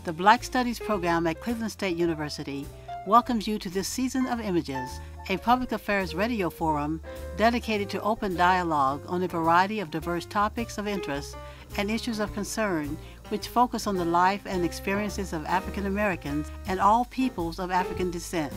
The Black Studies program at Cleveland State University welcomes you to this season of Images, a public affairs radio forum dedicated to open dialogue on a variety of diverse topics of interest and issues of concern which focus on the life and experiences of African Americans and all peoples of African descent.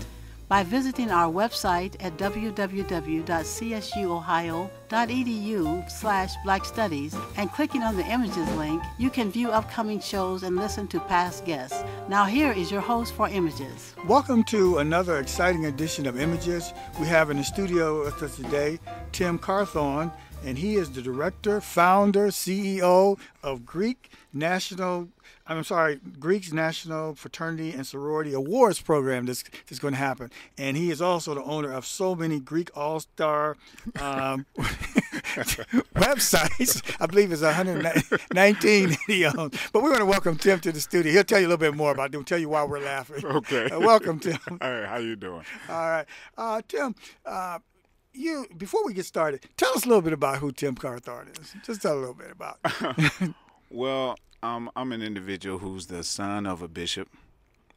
By visiting our website at www.csuohio.edu/blackstudies and clicking on the Images link, you can view upcoming shows and listen to past guests. Now here is your host for Images. Welcome to another exciting edition of Images. We have in the studio with us today Tim Carthon, and he is the director, founder, CEO of Greek's National Fraternity and Sorority Awards program that's going to happen. And he is also the owner of so many GreekAllStars websites. I believe it's 119 that he owns. But we're going to welcome Tim to the studio. He'll tell you a little bit more about it. He'll tell you why we're laughing. Okay. Welcome, Tim. All right, how you doing? All right. Tim, before we get started, tell us a little bit about who Tim Carthon is. Just tell a little bit about it. Well, I'm an individual who's the son of a bishop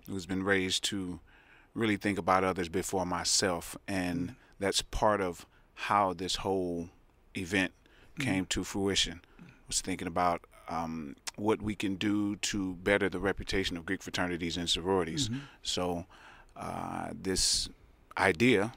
who's been raised to really think about others before myself, and that's part of how this whole event came to fruition. I was thinking about what we can do to better the reputation of Greek fraternities and sororities. So this idea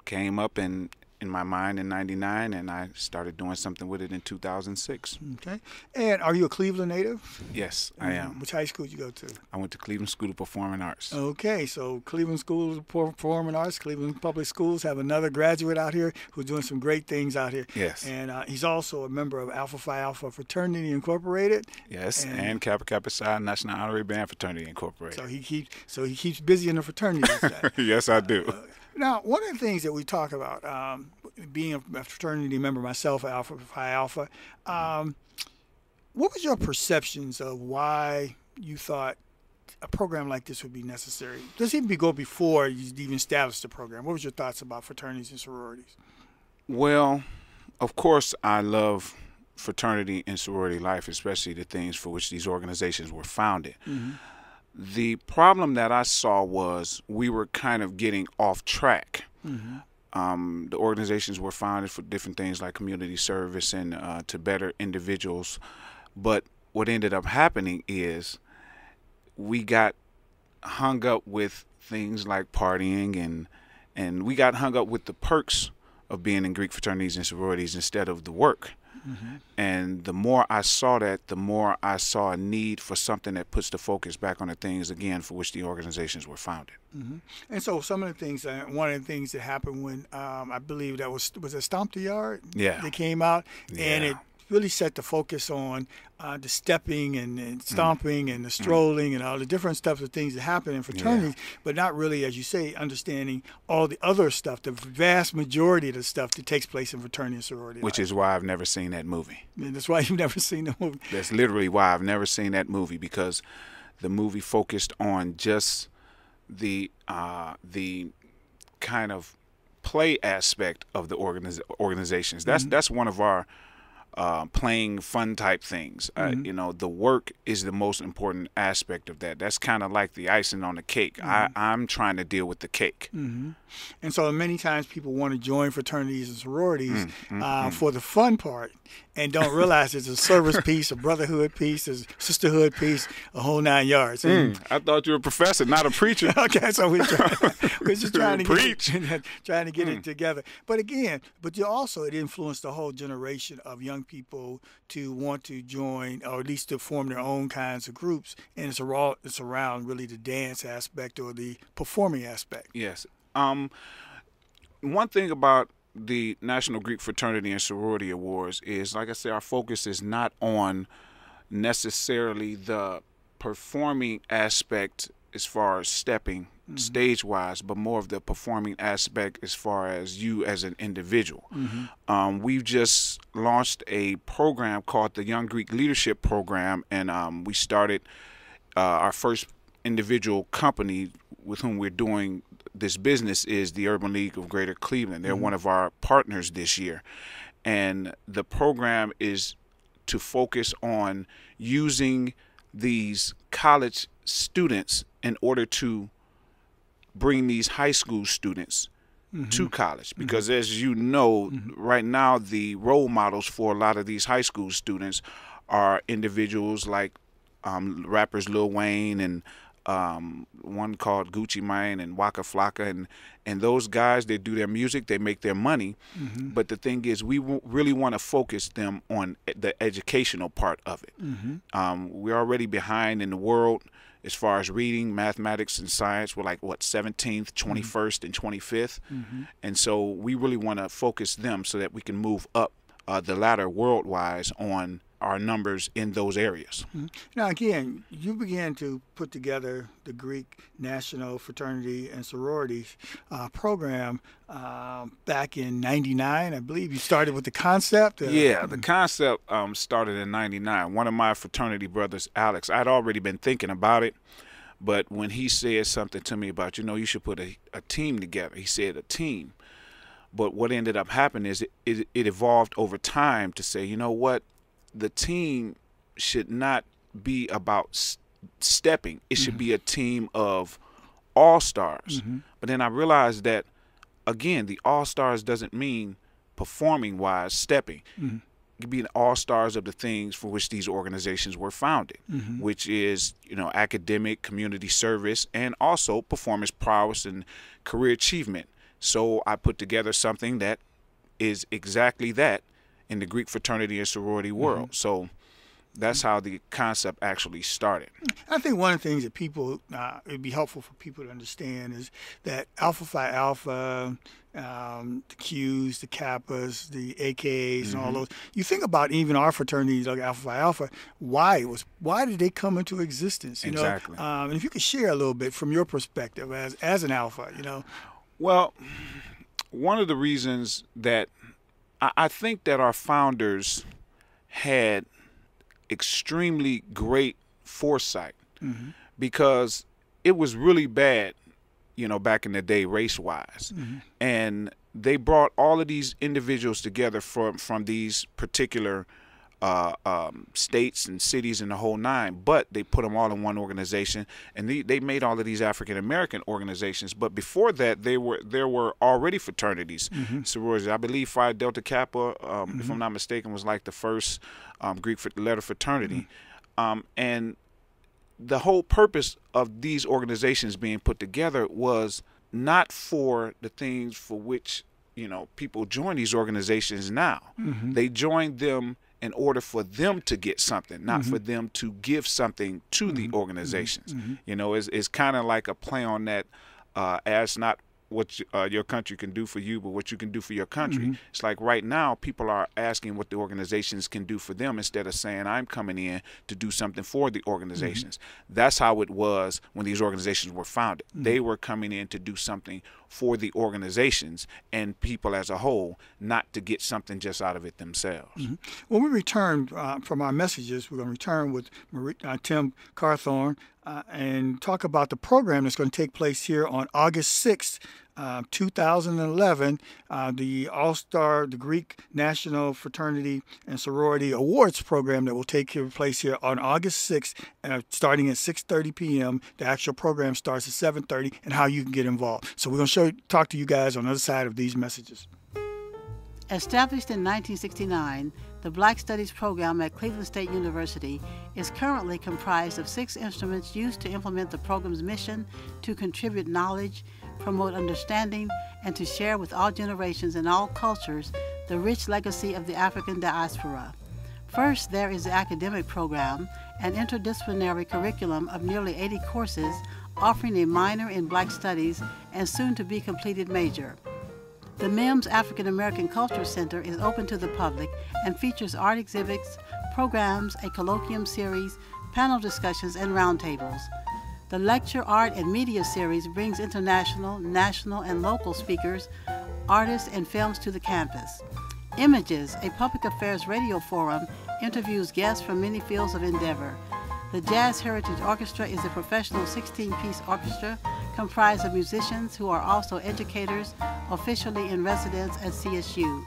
came up in my mind in '99, and I started doing something with it in 2006. Okay. And are you a Cleveland native? Yes, I am. Which high school did you go to? I went to Cleveland School of Performing Arts. Okay, so Cleveland School of Performing Arts, Cleveland Public Schools have another graduate out here who's doing some great things out here. Yes. And he's also a member of Alpha Phi Alpha Fraternity Incorporated. Yes, and Kappa Kappa Psi National Honorary Band Fraternity Incorporated. So he keeps busy in the fraternity. Yes, I do. Now, one of the things that we talk about, being a fraternity member myself, Alpha Phi Alpha, what was your perceptions of why you thought a program like this would be necessary? Let's even go before you even established the program. What was your thoughts about fraternities and sororities? Well, of course, I love fraternity and sorority life, especially the things for which these organizations were founded. The problem that I saw was we were kind of getting off track. The organizations were founded for different things like community service and to better individuals. But what ended up happening is we got hung up with things like partying, and we got hung up with the perks of being in Greek fraternities and sororities instead of the work. And the more I saw that, the more I saw a need for something that puts the focus back on the things, again, for which the organizations were founded. And so some of the things, one of the things that happened when I believe that was it Stomp the Yard? Yeah. They came out, and it really set the focus on the stepping and stomping and the strolling and all the different stuff of things that happen in fraternities, but not really, as you say, understanding all the other stuff, the vast majority of the stuff that takes place in fraternity and sorority. Which is why I've never seen that movie. And that's why you've never seen the movie. That's literally why I've never seen that movie, because the movie focused on just the kind of play aspect of the organizations. That's one of our playing fun type things. You know, the work is the most important aspect of that. That's kind of like the icing on the cake. I'm trying to deal with the cake. And so many times people want to join fraternities and sororities for the fun part and don't realize it's a service piece, a brotherhood piece, a sisterhood piece, a whole 9 yards. I thought you were a professor, not a preacher. Okay, so we're just trying to preach, trying to get it together. But again, it influenced the whole generation of young people to want to join, or at least to form their own kinds of groups. And it's around really the dance aspect or the performing aspect. Yes. One thing about the National Greek Fraternity and Sorority Awards is, like I said, our focus is not on necessarily the performing aspect as far as stepping stage-wise, but more of the performing aspect as far as you as an individual. We've just launched a program called the Young Greek Leadership Program, and we started our first individual company with whom we're doing this business is the Urban League of Greater Cleveland. They're one of our partners this year. And the program is to focus on using these college students in order to bring these high school students to college. Because as you know, right now the role models for a lot of these high school students are individuals like rappers Lil Wayne and one called Gucci Mane and Waka Flocka, and those guys, they do their music, they make their money, but the thing is, we really want to focus them on the educational part of it. We're already behind in the world as far as reading, mathematics, and science. We're like, what, 17th, 21st, and 25th, and so we really want to focus them so that we can move up the ladder world-wise on our numbers in those areas. Now, again, you began to put together the Greek National Fraternity and Sorority program back in '99. I believe you started with the concept. Yeah, the concept started in '99. One of my fraternity brothers, Alex, I'd already been thinking about it, but when he said something to me about, you should put a team together, he said a team. But what ended up happening is it evolved over time to say, you know what, the team should not be about stepping. It should be a team of all-stars. But then I realized that, again, the all-stars doesn't mean performing-wise stepping. It could be the all-stars of the things for which these organizations were founded, which is, academic, community service, and also performance prowess and career achievement. So I put together something that is exactly that in the Greek fraternity and sorority world. So that's how the concept actually started. I think one of the things that people, it'd be helpful for people to understand is that Alpha Phi Alpha, the Qs, the Kappas, the AKAs, and all those. You think about even our fraternities like Alpha Phi Alpha, why did they come into existence? Exactly. And if you could share a little bit from your perspective as an Alpha, Well, one of the reasons that I think that our founders had extremely great foresight, because it was really bad, back in the day, race-wise. And they brought all of these individuals together from these particular states and cities and the whole nine, but they put them all in one organization, and they made all of these African American organizations. But before that, there were already fraternities, sororities. I believe Phi Delta Kappa, if I'm not mistaken, was like the first Greek letter fraternity, and the whole purpose of these organizations being put together was not for the things for which people join these organizations now. They joined them in order for them to get something, not for them to give something to the organizations. It's kind of like a play on that, ask not what your country can do for you, but what you can do for your country. It's like right now people are asking what the organizations can do for them instead of saying, I'm coming in to do something for the organizations. That's how it was when these organizations were founded. They were coming in to do something for the organizations and people as a whole, not to get something just out of it themselves. When we return from our messages, we're going to return with Tim Carthon and talk about the program that's going to take place here on August 6th, 2011, the Greek National Fraternity and Sorority Awards program that will take place here on August 6th, starting at 6:30 p.m. The actual program starts at 7:30, and how you can get involved. So we're going to talk to you guys on the other side of these messages. Established in 1969, the Black Studies program at Cleveland State University is currently comprised of 6 instruments used to implement the program's mission to contribute knowledge, promote understanding, and to share with all generations and all cultures the rich legacy of the African diaspora. First, there is the academic program, an interdisciplinary curriculum of nearly 80 courses offering a minor in Black Studies and soon-to-be completed major. The MIMS African American Culture Center is open to the public and features art exhibits, programs, a colloquium series, panel discussions, and roundtables. The Lecture, Art, and Media series brings international, national, and local speakers, artists, and films to the campus. Images, a public affairs radio forum, interviews guests from many fields of endeavor. The Jazz Heritage Orchestra is a professional 16-piece orchestra comprised of musicians who are also educators officially in residence at CSU.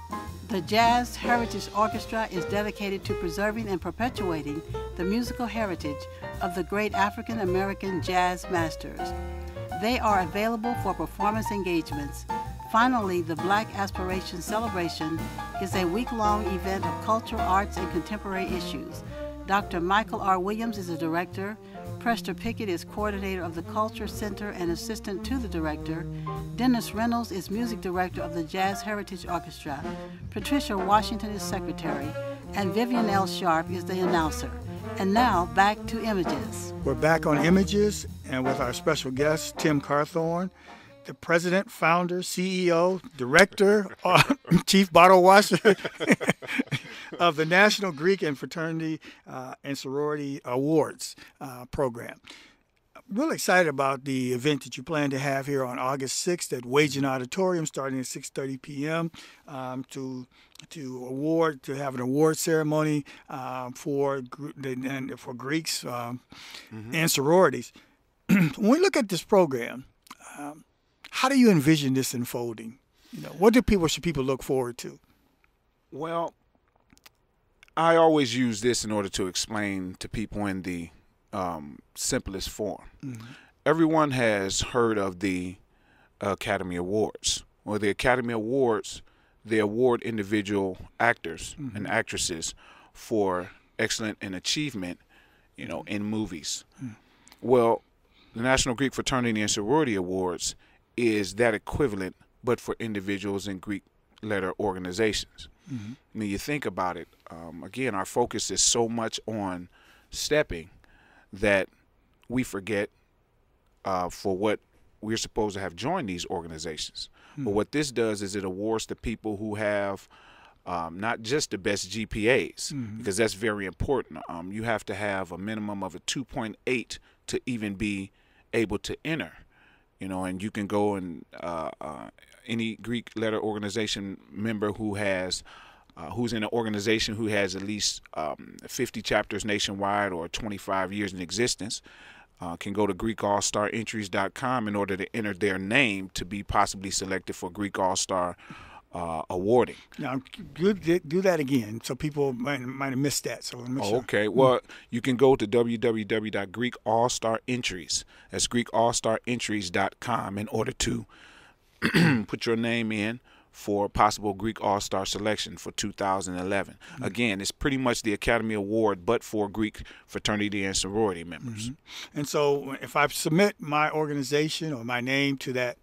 The Jazz Heritage Orchestra is dedicated to preserving and perpetuating the musical heritage of the great African American jazz masters. They are available for performance engagements. Finally, the Black Aspiration Celebration is a week-long event of culture, arts, and contemporary issues. Dr. Michael R. Williams is the director. Prester Pickett is coordinator of the Culture Center and assistant to the director. Dennis Reynolds is music director of the Jazz Heritage Orchestra. Patricia Washington is secretary. And Vivian L. Sharp is the announcer. And now, back to Images. We're back on Images, and with our special guest, Tim Carthon, the president, founder, CEO, director, chief bottle washer of the National Greek and Fraternity and Sorority Awards program. Really excited about the event that you plan to have here on August 6th at WZAK Auditorium, starting at 6:30 p.m. To have an award ceremony for Greeks and sororities. When we look at this program, how do you envision this unfolding? What should people look forward to? Well, I always use this in order to explain to people in the simplest form. Mm-hmm. Everyone has heard of the Academy Awards. Well, the Academy Awards, they award individual actors mm-hmm. and actresses for excellence and achievement, in movies. Mm-hmm. Well, the National Greek Fraternity and Sorority Awards is that equivalent, but for individuals in Greek letter organizations. Mm-hmm. I mean, you think about it, again, our focus is so much on stepping that we forget for what we're supposed to have joined these organizations. Mm-hmm. But what this does is it awards the people who have not just the best GPAs, mm-hmm. because that's very important. You have to have a minimum of a 2.8 to even be able to enter. And you can go and any Greek letter organization member who's in an organization who has at least 50 chapters nationwide or 25 years in existence can go to GreekAllStarEntries.com in order to enter their name to be possibly selected for Greek All-Star awarding. Now, do that again, so people might have missed that. So okay. Well, you can go to www.GreekAllStarEntries. That's GreekAllStarEntries.com in order to put your name in for possible Greek All-Star selection for 2011. Mm-hmm. Again, it's pretty much the Academy Award, but for Greek fraternity and sorority members. Mm-hmm. And so, if I submit my organization or my name to that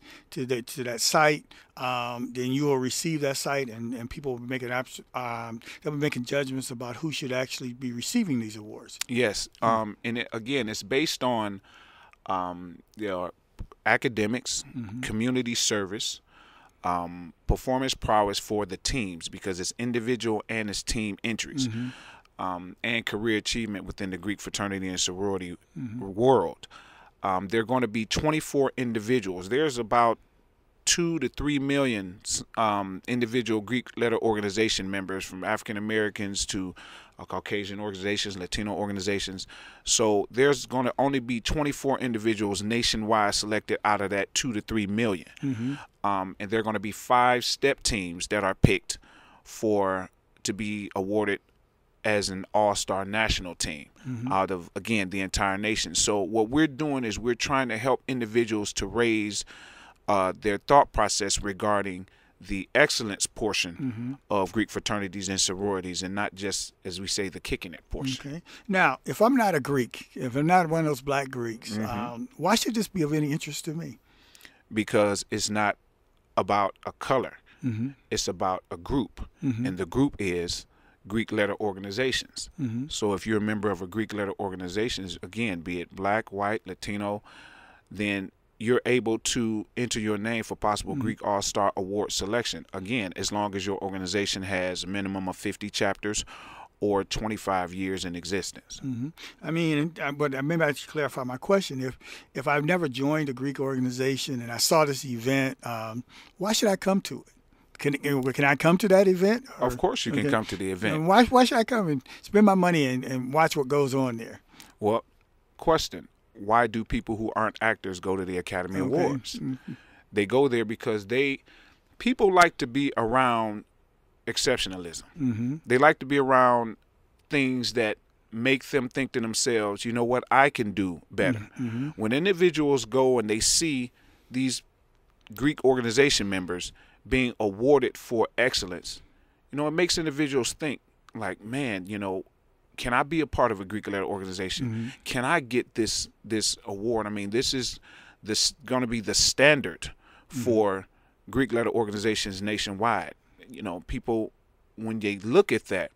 site, then you will receive that site, and people will be making they'll be making judgments about who should actually be receiving these awards. Yes, and it's based on academics, mm-hmm. community service. Performance prowess for the teams, because it's individual and it's team entries, mm-hmm. And career achievement within the Greek fraternity and sorority mm-hmm. world. There are going to be 24 individuals. There's about 2 to 3 million individual Greek letter organization members, from African Americans to Caucasian organizations, Latino organizations. So there's going to only be 24 individuals nationwide selected out of that 2 to 3 million. Mm-hmm. And there are going to be 5 step teams that are picked to be awarded as an all-star national team mm-hmm. out of, again, the entire nation. So what we're doing is we're trying to help individuals to raise their thought process regarding the excellence portion mm-hmm. of Greek fraternities and sororities, and not just, as we say, the kicking it portion. Okay. Now, if I'm not a Greek, if I'm not one of those black Greeks, mm-hmm. Why should this be of any interest to me? Because it's not about a color. Mm-hmm. It's about a group, mm-hmm. and the group is Greek letter organizations. Mm-hmm. So if you're a member of a Greek letter organization, again, be it black, white, Latino, then you're able to enter your name for possible mm-hmm. Greek All-Star Award selection. Again, as long as your organization has a minimum of 50 chapters or 25 years in existence. Mm-hmm. I mean, but maybe I should clarify my question. If I've never joined a Greek organization and I saw this event, why should I come to it? Can I come to that event? Or, of course you can come to the event. And why should I come and spend my money and watch what goes on there? Well, question. Why do people who aren't actors go to the Academy Awards? Mm-hmm. They go there because people like to be around exceptionalism. Mm-hmm. They like to be around things that make them think to themselves, you know what, I can do better. When individuals go and they see these Greek organization members being awarded for excellence, you know, it makes individuals think like, man, you know, can I be a part of a Greek letter organization? Can I get this award? I mean, this is going to be the standard for Greek letter organizations nationwide. You know, people, when they look at that,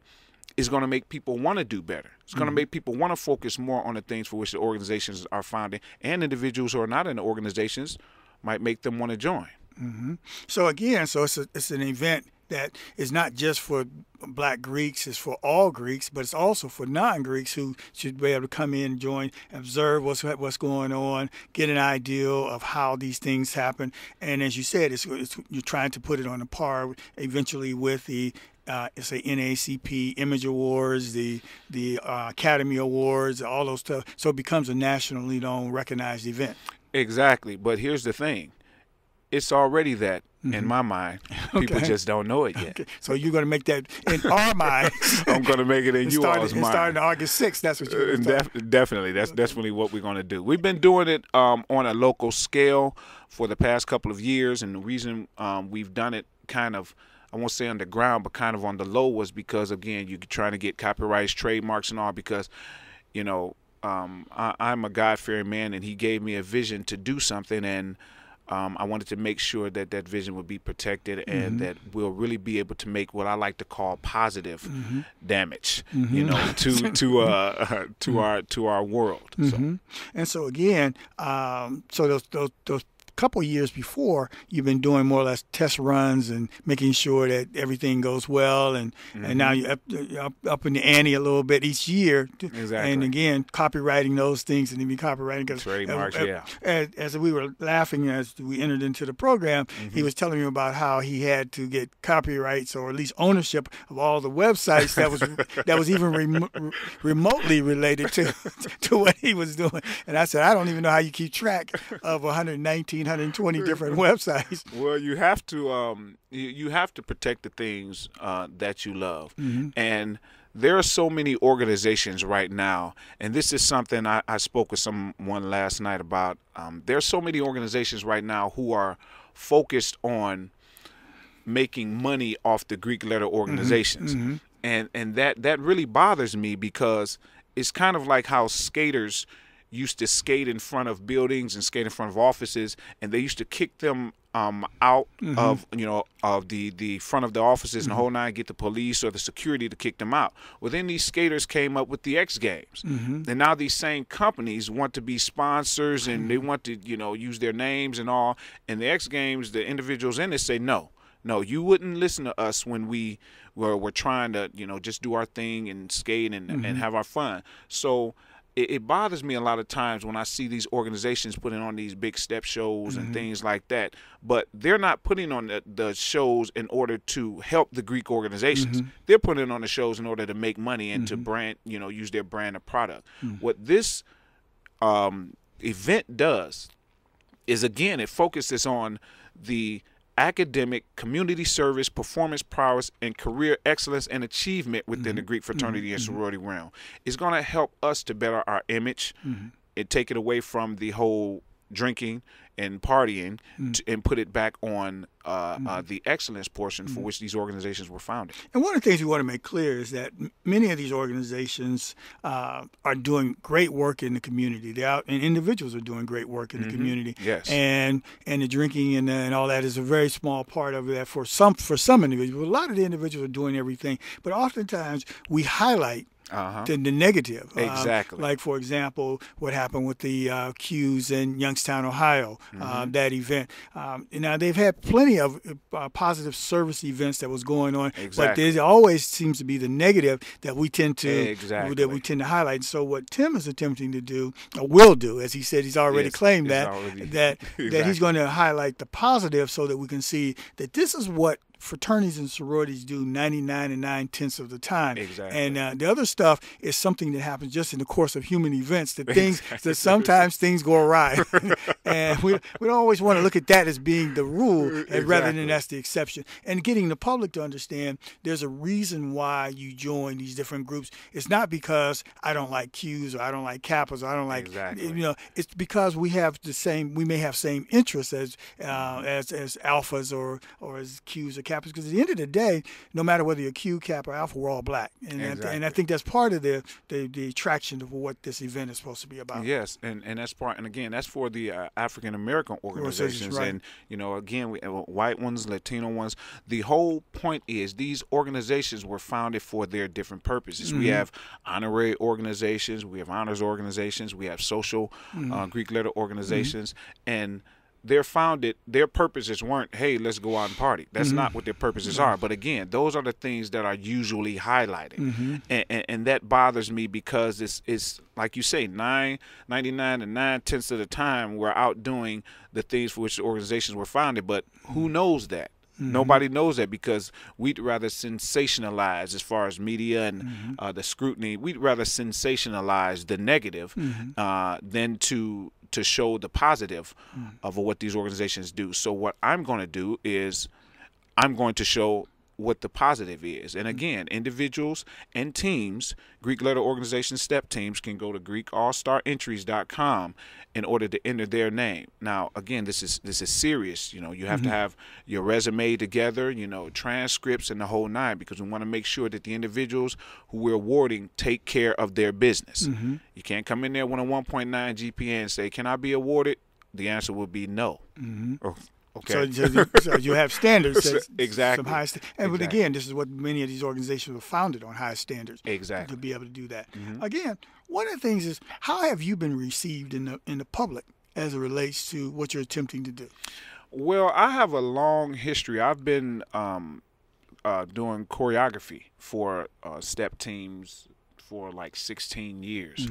it's going to make people want to do better. It's going to make people want to focus more on the things for which the organizations are founded, and individuals who are not in the organizations might make them want to join. So again, it's an event that is not just for Black Greeks, it's for all Greeks, but it's also for non-Greeks who should be able to come in, join, observe what's going on, get an idea of how these things happen. And as you said, you're trying to put it on a par eventually with the say NAACP Image Awards, the Academy Awards, all those stuff. So it becomes a nationally known, recognized event. Exactly. But here's the thing. It's already that in my mind. People just don't know it yet. So you're going to make that in our minds. I'm going to make it in you all's mind. Starting August 6th, that's what you're going to Definitely. That's definitely what we're going to do. We've been doing it on a local scale for the past couple of years, and the reason we've done it kind of, I won't say underground, but kind of on the low was because, again, you're trying to get copyrights, trademarks, and all because, you know, I'm a God-fearing man, and he gave me a vision to do something, and I wanted to make sure that that vision would be protected and that we'll really be able to make what I like to call positive damage, you know, to our world. So. And so again, so those couple years before, you've been doing more or less test runs and making sure that everything goes well, and now you're up in the ante a little bit each year. Exactly. And again, copywriting those things and even copywriting. Trademarks, as we were laughing as we entered into the program, he was telling me about how he had to get copyrights or at least ownership of all the websites that was even remotely related to what he was doing. And I said, I don't even know how you keep track of 120 different websites. Well, you have to protect the things that you love, and there are so many organizations right now, and this is something I spoke with someone last night about. There are so many organizations right now who are focused on making money off the Greek letter organizations, and that really bothers me because it's kind of like how skaters used to skate in front of buildings and skate in front of offices, and they used to kick them out of the front of the offices and the whole nine, get the police or the security to kick them out. Well, then these skaters came up with the X Games, and now these same companies want to be sponsors and they want to use their names and all. And the X Games, the individuals in it say no, you wouldn't listen to us when we're trying to just do our thing and skate and have our fun. So it bothers me a lot of times when I see these organizations putting on these big step shows and things like that, but they're not putting on the shows in order to help the Greek organizations. They're putting on the shows in order to make money and to brand, use their brand or product. What this event does is, again, it focuses on the academic, community service, performance prowess, and career excellence and achievement within the Greek fraternity and sorority realm. It's going to help us to better our image and take it away from the whole drinking and partying and put it back on the excellence portion for which these organizations were founded. And one of the things we want to make clear is that many of these organizations are doing great work in the community. They're out, and individuals are doing great work in the community. Yes. And the drinking and all that is a very small part of that for some individuals. A lot of the individuals are doing everything, but oftentimes we highlight the negative. Exactly. Like, for example, what happened with the Qs in Youngstown, Ohio, that event. Now, they've had plenty of positive service events that was going on, but there always seems to be the negative that we tend to highlight. So what Tim is attempting to do, or will do, as he said, he's already claimed that he's going to highlight the positive so that we can see that this is what fraternities and sororities do 99 and 9/10 of the time. Exactly. And the other stuff is something that happens just in the course of human events, that that sometimes things go awry. And we don't always want to look at that as being the rule rather than that's the exception. And getting the public to understand there's a reason why you join these different groups. It's not because I don't like Qs or I don't like Kappas or I don't like, it's because we may have same interests as alphas or as Qs or Kappas. Because at the end of the day, no matter whether you're Q, Kappa, or Alpha, we're all black. And I think that's part of the attraction of what this event is supposed to be about. Yes, and that's part, and again, that's for the African American organizations, right. And again, we white ones, Latino ones. The whole point is these organizations were founded for their different purposes. We have honorary organizations, we have honors organizations, we have social Greek letter organizations, and they're founded, their purposes weren't, hey, let's go out and party. That's not what their purposes are. But again, those are the things that are usually highlighted. And that bothers me because it's like you say, 99 and 9/10 of the time we're out doing the things for which the organizations were founded. But who knows that? Nobody knows that because we'd rather sensationalize as far as media and the scrutiny. We'd rather sensationalize the negative than to show the positive of what these organizations do. So what I'm going to do is I'm going to show what the positive is. And again, individuals and teams, Greek letter organization step teams, can go to GreekAllStarEntries.com in order to enter their name. Now, again, this is serious. You have to have your resume together, transcripts and the whole nine, because we want to make sure that the individuals who we're awarding take care of their business. You can't come in there with a 1.9 GPA and say, "Can I be awarded?" The answer will be no. Okay. So you have standards. Exactly. Some high but again, this is what many of these organizations were founded on, high standards. Exactly. To be able to do that. Again, one of the things is, how have you been received in the public as it relates to what you're attempting to do? Well, I have a long history. I've been doing choreography for step teams for like 16 years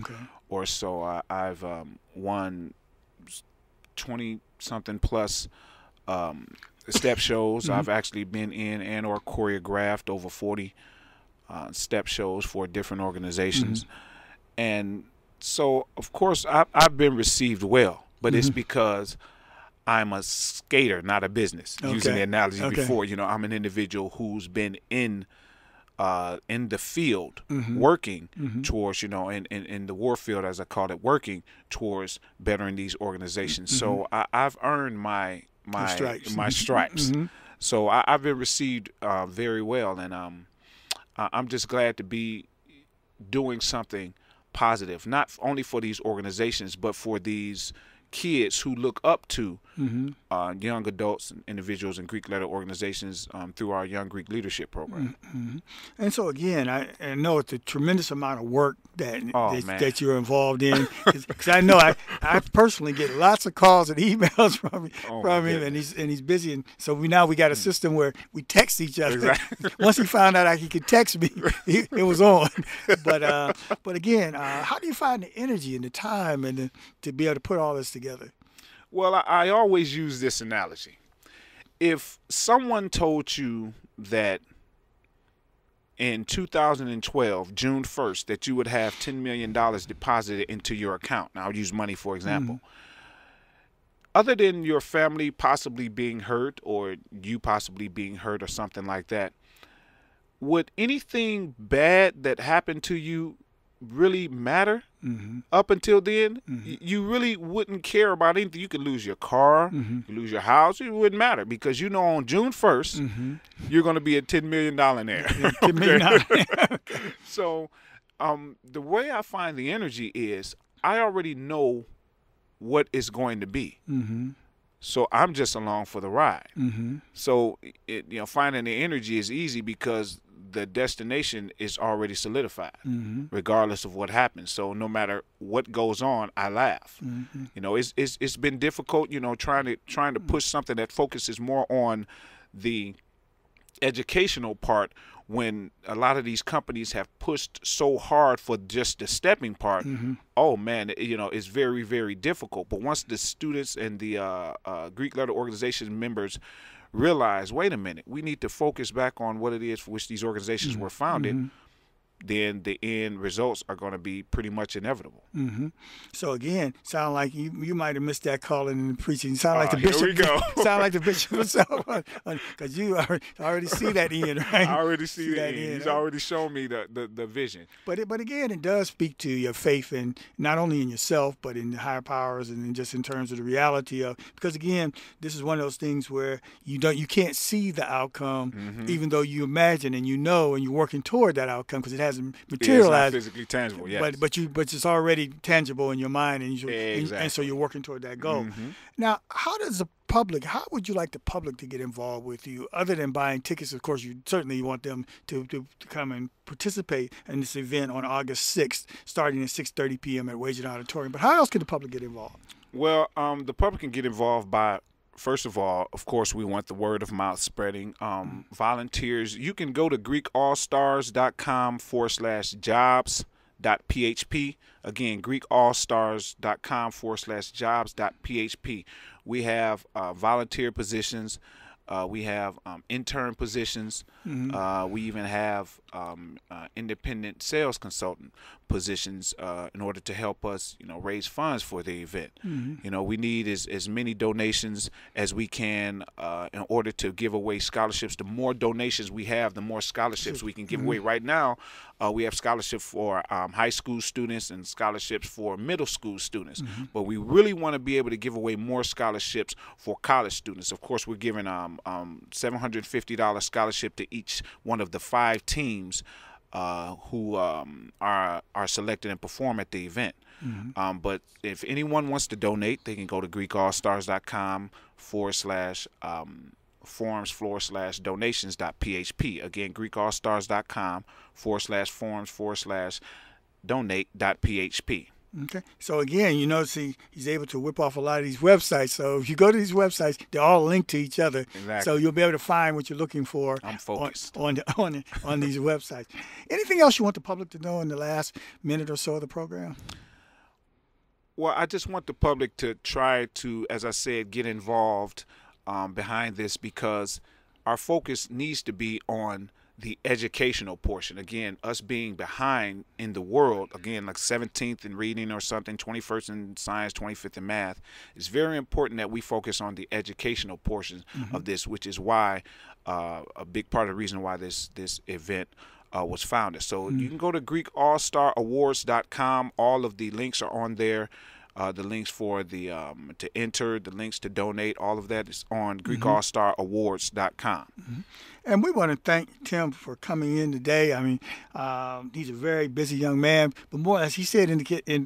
or so. I've won 20-something plus step shows. I've actually been in and or choreographed over 40 step shows for different organizations. And so, of course, I've been received well, but it's because I'm a skater, not a business. Using the analogy before, I'm an individual who's been in the field working towards, in the war field, as I call it, working towards bettering these organizations. So I've earned my stripes. So I've been received very well, and I'm just glad to be doing something positive, not only for these organizations, but for these kids who look up to young adults and individuals in Greek letter organizations through our Young Greek Leadership Program. And so again, I know it's a tremendous amount of work that you're involved in, because I know I personally get lots of calls and emails from him, and he's busy, and so we got a system where we text each other. Exactly. Once he found out he could text me, it was on. But again, how do you find the energy and the time and to be able to put all this together? Well, I always use this analogy. If someone told you that in 2012, June 1st, that you would have $10 million deposited into your account, now I'll use money for example, other than your family possibly being hurt or you possibly being hurt or something like that, would anything bad that happened to you really matter? Up until then, you really wouldn't care about anything. You could lose your car, you could lose your house. It wouldn't matter because on June 1st, you're going to be a $10 million there. So the way I find the energy is I already know what it's going to be. So I'm just along for the ride. So finding the energy is easy because the destination is already solidified, regardless of what happens. So no matter what goes on, I laugh. It's been difficult, trying to push something that focuses more on the educational part when a lot of these companies have pushed so hard for just the stepping part. Oh man, it's very, very difficult. But once the students and the Greek letter organization members realize, wait a minute, we need to focus back on what it is for which these organizations were founded, then the end results are going to be pretty much inevitable. So again, sound like you might have missed that calling in the preaching. You sound like the bishop. Here we go. Sound like the bishop himself, because you already see that end, right? I already see that end. He's right? already shown me the vision. But again, it does speak to your faith in not only in yourself, but in the higher powers, and just in terms of the reality of. Because again, this is one of those things where you can't see the outcome, even though you imagine and you know, and you're working toward that outcome because it hasn't materialized. It's not physically tangible, yes. But it's already tangible in your mind, and exactly. and so you're working toward that goal. Now, how would you like the public to get involved with you, other than buying tickets? Of course, you certainly want them to come and participate in this event on August 6th, starting at 6:30 p.m. at WZAK Auditorium. But how else can the public get involved? Well, the public can get involved by, first of all, of course, we want the word of mouth spreading. Volunteers, you can go to GreekAllStars.com/jobs.php. Again, GreekAllStars.com/jobs.php. We have volunteer positions. We have intern positions. We even have independent sales consultant positions in order to help us, raise funds for the event. We need as many donations as we can in order to give away scholarships. The more donations we have, the more scholarships we can give away. Right now, we have scholarships for high school students and scholarships for middle school students. But we really want to be able to give away more scholarships for college students. Of course, we're giving $750 scholarship to each one of the 5 teams who are selected and perform at the event. But if anyone wants to donate, they can go to GreekAllStars.com/forums/donations.php. Again, GreekAllStars.com/forums/donate.php. Okay. So again, you notice he's able to whip off a lot of these websites. So if you go to these websites, they're all linked to each other. Exactly. So you'll be able to find what you're looking for. I'm focused on these websites. Anything else you want the public to know in the last minute or so of the program? Well, I just want the public to try to, as I said, get involved behind this, because our focus needs to be on the educational portion. Again, us being behind in the world, again, like 17th in reading or something, 21st in science, 25th in math. It's very important that we focus on the educational portion of this, which is why a big part of the reason why this event was founded. So you can go to GreekAllStarAwards.com. All of the links are on there. The links for the to enter, the links to donate, all of that is on GreekAllStarAwards.com. And we want to thank Tim for coming in today. I mean, he's a very busy young man, but more, as he said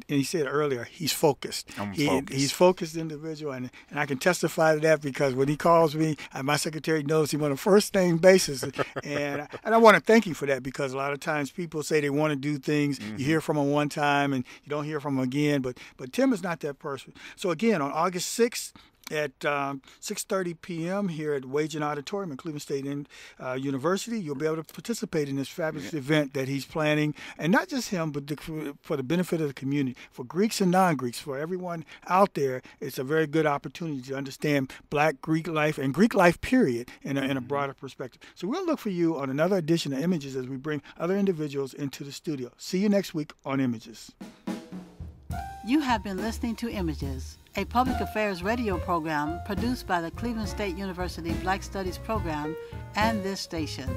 he said earlier, he's focused. He's focused individual, and I can testify to that, because when he calls me, my secretary knows him on a first name basis, and I want to thank him for that, because a lot of times people say they want to do things, you hear from them one time and you don't hear from them again, but Tim is not that person. So again, on August 6th, at 6:30 p.m. here at WZAK Auditorium at Cleveland State University. You'll be able to participate in this fabulous event that he's planning, and not just him, but for the benefit of the community, for Greeks and non-Greeks, for everyone out there. It's a very good opportunity to understand Black Greek life and Greek life, period, in a broader perspective. So we'll look for you on another edition of Images as we bring other individuals into the studio. See you next week on Images. You have been listening to Images, a public affairs radio program produced by the Cleveland State University Black Studies Program and this station.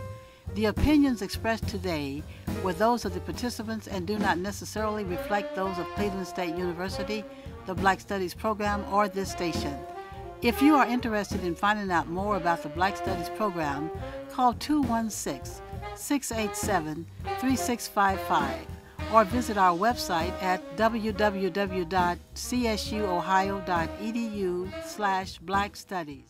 The opinions expressed today were those of the participants and do not necessarily reflect those of Cleveland State University, the Black Studies Program, or this station. If you are interested in finding out more about the Black Studies Program, call 216-687-3655. or visit our website at www.csuohio.edu/blackstudies.